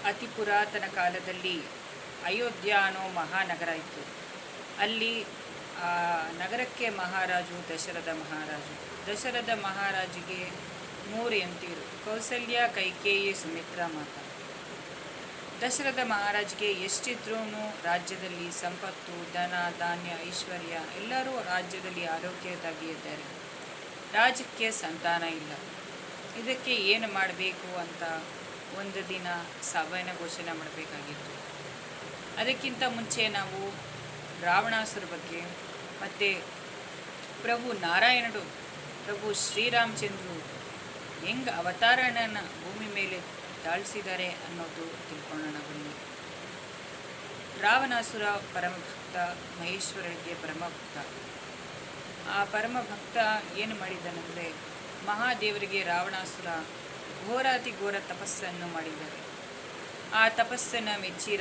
ಅತಿ ಪುರಾತನ ಕಾಲದಲ್ಲಿ ಅಯೋಧ್ಯ ಅನ್ನೋ ಮಹಾನಗರ ಇತ್ತು. ಅಲ್ಲಿ ಆ ನಗರಕ್ಕೆ ಮಹಾರಾಜು ದಶರಥ ಮಹಾರಾಜಿಗೆ 3 ಹೆಂಡತಿಯರು: ಕೌಸಲ್ಯ, ಕೈಕೇಯಿ, ಸುಮಿತ್ರಾ ಮಾತಾ. ದಶರಥ ಮಹಾರಾಜ್ಗೆ ಎಷ್ಟಿದ್ರೂ ರಾಜ್ಯದಲ್ಲಿ ಸಂಪತ್ತು, ಧನ, ಧಾನ್ಯ, ಐಶ್ವರ್ಯ, ಎಲ್ಲರೂ ರಾಜ್ಯದಲ್ಲಿ ಆರೋಗ್ಯದಾಗಿ ಇದ್ದಾರೆ. ರಾಜ್ಯಕ್ಕೆ ಸಂತಾನ ಇಲ್ಲ. ಇದಕ್ಕೆ ಏನು ಮಾಡಬೇಕು ಅಂತ ಒಂದು ದಿನ ಸಭೆಯನ್ನು ಘೋಷಣೆ ಮಾಡಬೇಕಾಗಿತ್ತು. ಅದಕ್ಕಿಂತ ಮುಂಚೆ ನಾವು ರಾವಣಾಸುರ ಬಗ್ಗೆ ಮತ್ತು ಪ್ರಭು ನಾರಾಯಣರು, ಪ್ರಭು ಶ್ರೀರಾಮಚಂದ್ರರು ಹೆಂಗೆ ಅವತಾರನ ಭೂಮಿ ಮೇಲೆ ತಾಳಿಸಿದ್ದಾರೆ ಅನ್ನೋದು ತಿಳ್ಕೊಳ್ಳೋಣ ಬನ್ನಿ. ರಾವಣಾಸುರ ಪರಮಭಕ್ತ, ಮಹೇಶ್ವರರಿಗೆ ಪರಮಭಕ್ತ. ಆ ಪರಮಭಕ್ತ ಏನು ಮಾಡಿದ್ದಾನೆಂದರೆ, ಮಹಾದೇವರಿಗೆ ರಾವಣಾಸುರ ಘೋರಾತಿ ಘೋರ ತಪಸ್ಸನ್ನು ಮಾಡಿದ್ದಾರೆ. ಆ ತಪಸ್ಸನ್ನು ಮೆಚ್ಚಿ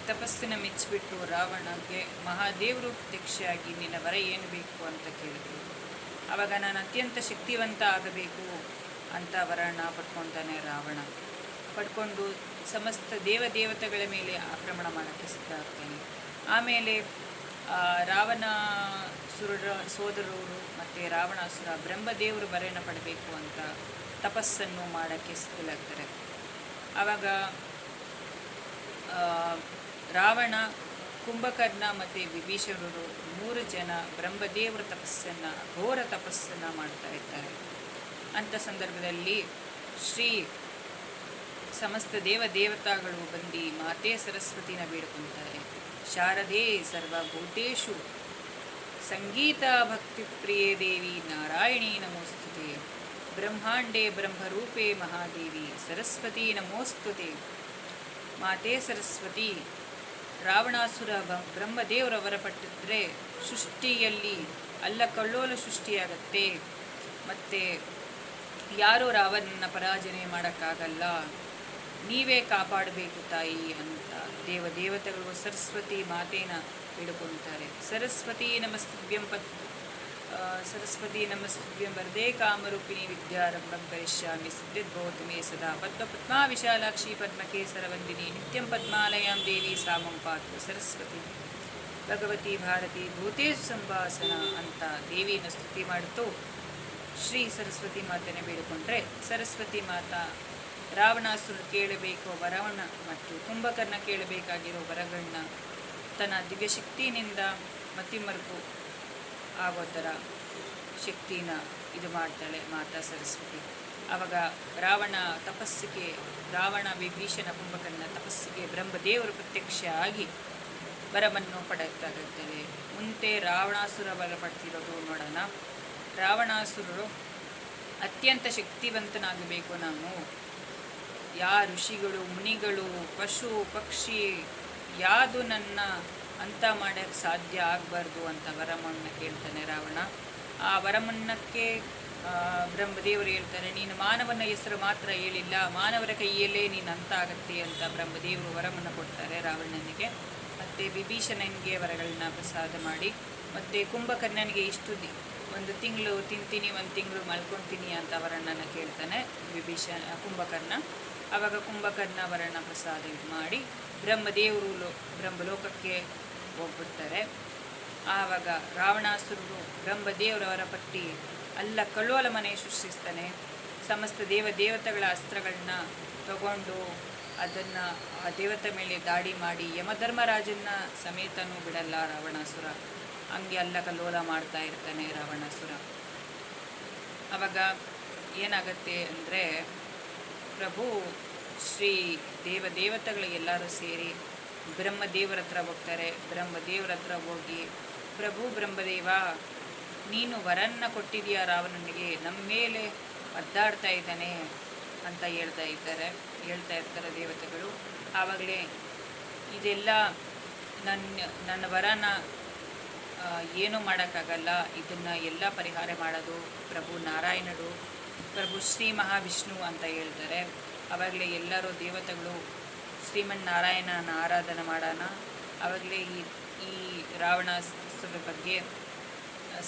ತಪಸ್ಸನ್ನು ಮೆಚ್ಚಿಬಿಟ್ಟು ರಾವಣಗೆ ಮಹಾದೇವರು ಪ್ರತ್ಯಕ್ಷೆಯಾಗಿ ನಿನ್ನ ವರ ಏನು ಬೇಕು ಅಂತ ಕೇಳಿದ್ರು. ಆವಾಗ ನಾನು ಅತ್ಯಂತ ಶಕ್ತಿವಂತ ಆಗಬೇಕು ಅಂತ ವರನ ಪಡ್ಕೊತಾನೆ ರಾವಣ. ಪಡ್ಕೊಂಡು ಸಮಸ್ತ ದೇವತೆಗಳ ಮೇಲೆ ಆಕ್ರಮಣ ಮಾಡೋಕ್ಕೆ ಸಿದ್ಧ ಆಗ್ತಾನೆ. ಆಮೇಲೆ ರಾವಣಾಸುರರ ಸೋದರರು ಮತ್ತು ರಾವಣಾಸುರ ಬ್ರಹ್ಮದೇವರು ವರನ ಪಡಬೇಕು ಅಂತ ತಪಸ್ಸನ್ನು ಮಾಡೋಕ್ಕೆ ಸಿದ್ಧರಾಗ್ತಾರೆ. ಆವಾಗ ರಾವಣ, ಕುಂಭಕರ್ಣ ಮತ್ತು ವಿಭೀಷಣರು 3 ಜನ ಬ್ರಹ್ಮದೇವರ ಘೋರ ತಪಸ್ಸನ್ನು ಮಾಡ್ತಾ ಇರ್ತಾರೆ. ಅಂಥ ಸಂದರ್ಭದಲ್ಲಿ ಸಮಸ್ತ ದೇವತೆಗಳು ಬಂದು ಮಾತೆ ಸರಸ್ವತಿನ ಬೇಡ್ಕೊತಾರೆ. ಶಾರದೆ ಸರ್ವಭೂತೇಷು ಸಂಗೀತ ಭಕ್ತಿ ಪ್ರಿಯೇ ದೇವಿ ನಾರಾಯಣಿ ನಮೋಸ್ತುತೆ, ಬ್ರಹ್ಮಾಂಡೇ ಬ್ರಹ್ಮರೂಪೇ ಮಹಾದೇವಿ ಸರಸ್ವತಿ ನಮೋಸ್ತುತೆ. ಮಾತೆ ಸರಸ್ವತಿ, ರಾವಣಾಸುರ ಬ್ರಹ್ಮದೇವರವರ ಪಟ್ಟಿದ್ರೆ ಸೃಷ್ಟಿಯಲ್ಲಿ ಅಲ್ಲಕಲ್ಲೋಲ ಸೃಷ್ಟಿಯಾಗತ್ತೆ, ಮತ್ತು ಯಾರೂ ರಾವಣನ ಪರಾಜನೆ ಮಾಡೋಕ್ಕಾಗಲ್ಲ, ನೀವೇ ಕಾಪಾಡಬೇಕು ತಾಯಿ ಅಂತ ದೇವತೆಗಳು ಸರಸ್ವತಿ ಮಾತೇನ ಬೇಡ್ಕೊತಾರೆ. ಸರಸ್ವತಿ ನಮಸ್ತುಭ್ಯಂ ವರದೇ ಕಾಮರೂಪಿಣಿ ವಿದ್ಯಾರಂಭಂ ಕರಿಷ್ಯಾಮಿ ಸಿದ್ಧಿರ್ಭವತು ಮೇ ಸದಾ. ಪದ್ಮಾ ವಿಶಾಲಾಕ್ಷಿ ಪದ್ಮಕೇಸರವಂದಿನಿ ನಿತ್ಯಂ ಪದ್ಮಾಲಯಾಂ ದೇವಿ ಸಾಮಂ ಪಾತು ಸರಸ್ವತಿ ಭಗವತಿ ಭಾರತಿ ಭೂತೇಶು ಸಂಭಾಸನ ಅಂತ ದೇವಿನ ಸ್ತುತಿ ಮಾಡ್ತು ಶ್ರೀ ಸರಸ್ವತಿ ಮಾತನ್ನು ಬೇಡಿಕೊಂಡ್ರೆ, ಸರಸ್ವತಿ ಮಾತಾ ರಾವಣಾಸುರ ಕೇಳಬೇಕು ವರವನ್ನ ಮತ್ತು ಕುಂಭಕರ್ಣ ಕೇಳಬೇಕಾಗಿರೋ ವರಗಳನ್ನ ತನ್ನ ದಿವ್ಯ ಶಕ್ತಿನಿಂದ ಮತಿಮರುಕು ಆಗೋ ಥರ ಶಕ್ತಿನ ಇದು ಮಾಡ್ತಾಳೆ ಮಾತಾ ಸರಸ್ವತಿ. ಆವಾಗ ರಾವಣ ವಿಭೀಷಣ ಕುಂಭಕರ್ಣ ತಪಸ್ಸಿಗೆ ಬ್ರಹ್ಮದೇವರು ಪ್ರತ್ಯಕ್ಷ ಆಗಿ ವರವನ್ನು ಪಡೆಯುತ್ತಾರೆ. ಮುಂದೆ ರಾವಣಾಸುರ ಬಲ ಪಡ್ತಿರೋದು ನೋಡೋಣ. ರಾವಣಾಸುರರು ಅತ್ಯಂತ ಶಕ್ತಿವಂತನಾಗಬೇಕು, ನಾನು ಋಷಿಗಳು, ಮುನಿಗಳು, ಪಶು ಪಕ್ಷಿ ಯಾವುದು ನನ್ನ ಅಂತ ಮಾಡೋಕ್ಕೆ ಸಾಧ್ಯ ಆಗಬಾರ್ದು ಅಂತ ವರಮನ್ನ ಕೇಳ್ತಾನೆ ರಾವಣ. ಆ ವರಮನ್ನಕ್ಕೆ ಬ್ರಹ್ಮದೇವರು ಹೇಳ್ತಾರೆ, ನೀನು ಮಾನವನ ಹೆಸರು ಮಾತ್ರ ಹೇಳಿಲ್ಲ, ಮಾನವರ ಕೈಯಲ್ಲೇ ನೀನು ಅಂತ ಆಗತ್ತೆ ಅಂತ ಬ್ರಹ್ಮದೇವರು ವರಮನ್ನು ಕೊಡ್ತಾರೆ ರಾವಣನಿಗೆ. ಮತ್ತು ವಿಭೀಷಣನಿಗೆ ವರಗಳನ್ನ ಪ್ರಸಾದ ಮಾಡಿ, ಮತ್ತು ಕುಂಭಕರ್ಣನಿಗೆ ಒಂದು ತಿಂಗಳು ತಿಂತೀನಿ, 1 ತಿಂಗಳು ಮಲ್ಕೊತೀನಿ ಅಂತ ವರಣ್ಣನ ಕೇಳ್ತಾನೆ ಕುಂಭಕರ್ಣ. ಆವಾಗ ಕುಂಭಕರ್ಣ ವರಣ ಪ್ರಸಾದ ಮಾಡಿ ಬ್ರಹ್ಮದೇವರು ಬ್ರಹ್ಮಲೋಕಕ್ಕೆ ಹೋಗ್ಬಿಡ್ತಾರೆ. ಆವಾಗ ರಾವಣಾಸುರರು ಬ್ರಹ್ಮದೇವರವರ ಪಟ್ಟಿ ಅಲ್ಲ ಕಳ್ಳೋಲ ಮನೆ ಸೃಷ್ಟಿಸ್ತಾನೆ. ಸಮಸ್ತ ದೇವತೆಗಳ ಅಸ್ತ್ರಗಳನ್ನ ತಗೊಂಡು ಅದನ್ನು ಆ ದೇವತೆ ಮೇಲೆ ದಾಳಿ ಮಾಡಿ ಯಮಧರ್ಮರಾಜನ ಸಮೇತನೂ ಬಿಡಲ್ಲ ರಾವಣಾಸುರ. ಹಂಗೆ ಅಲ್ಲ ಕಲ್ಲೋಲ ಮಾಡ್ತಾ ಇರ್ತಾನೆ ರಾವಣಾಸುರ. ಆವಾಗ ಏನಾಗತ್ತೆ ಅಂದರೆ, ಪ್ರಭು ಶ್ರೀ ದೇವತೆಗಳು ಎಲ್ಲರೂ ಸೇರಿ ಬ್ರಹ್ಮದೇವರ ಹತ್ರ ಹೋಗ್ತಾರೆ. ಬ್ರಹ್ಮದೇವರ ಹತ್ರ ಹೋಗಿ, ಪ್ರಭು ಬ್ರಹ್ಮದೇವ, ನೀನು ವರನ್ನ ಕೊಟ್ಟಿದೆಯಾ ರಾವಣನಿಗೆ, ನಮ್ಮ ಮೇಲೆ ಒದ್ದಾಡ್ತಾ ಇದ್ದಾನೆ ಅಂತ ಹೇಳ್ತಾ ಇರ್ತಾರೆ ದೇವತೆಗಳು. ಆವಾಗಲೇ ಇದೆಲ್ಲ ನನ್ನ ವರನ ಏನೂ ಮಾಡೋಕ್ಕಾಗಲ್ಲ, ಇದನ್ನು ಎಲ್ಲ ಪರಿಹಾರ ಮಾಡೋದು ಪ್ರಭು ನಾರಾಯಣರು, ಪ್ರಭು ಶ್ರೀ ಮಹಾವಿಷ್ಣು ಅಂತ ಹೇಳ್ತಾರೆ. ಆವಾಗಲೇ ಎಲ್ಲರೂ ದೇವತೆಗಳು ಶ್ರೀಮನ್ನಾರಾಯಣನ ಆರಾಧನೆ ಮಾಡೋಣ. ಆವಾಗಲೇ ಈ ರಾವಣಾಸುರ ಬಗ್ಗೆ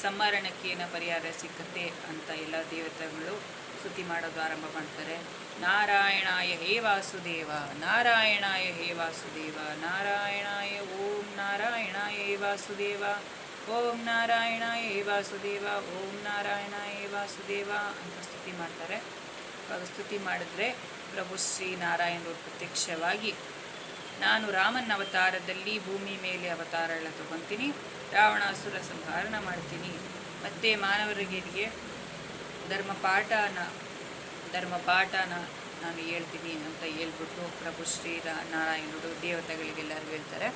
ಸಂಹರಣಕ್ಕೇನ ಪರಿಹಾರ ಸಿಕ್ಕತ್ತೆ ಅಂತ ಎಲ್ಲ ದೇವತೆಗಳು ಸ್ತುತಿ ಮಾಡೋದು ಆರಂಭ ಮಾಡ್ತಾರೆ. ನಾರಾಯಣಾಯ ಹೇ ವಾಸುದೇವ, ನಾರಾಯಣಾಯ ಹೇ ವಾಸುದೇವ, ನಾರಾಯಣಾಯ ಓಂ ನಾರಾಯಣಾಯ ಹೇ ವಾಸುದೇವ, ಓಂ ನಾರಾಯಣಾಯ ಹೇ ವಾಸುದೇವ, ಓಂ ನಾರಾಯಣಾಯ ಹೇ ವಾಸುದೇವ ಅಂತ ಸ್ತುತಿ ಮಾಡ್ತಾರೆ. ಆವಾಗ ಸ್ತುತಿ ಮಾಡಿದ್ರೆ ಪ್ರಭು ಶ್ರೀನಾರಾಯಣರು ಪ್ರತ್ಯಕ್ಷವಾಗಿ, ನಾನು ರಾಮನ ಅವತಾರದಲ್ಲಿ ಭೂಮಿ ಮೇಲೆ ಅವತಾರ ಎಲ್ಲ ತಗೊತೀನಿ, ರಾವಣಾಸುರ ಸಂಹಾರಣ ಮಾಡ್ತೀನಿ, ಮತ್ತು ಮಾನವರಿಗೆ ಧರ್ಮಪಾಠನ ನಾನು ಹೇಳ್ತೀನಿ ಅಂತ ಹೇಳ್ಬಿಟ್ಟು ಪ್ರಭು ಶ್ರೀನಾರಾಯಣರು ದೇವತೆಗಳಿಗೆಲ್ಲರೂ ಹೇಳ್ತಾರೆ.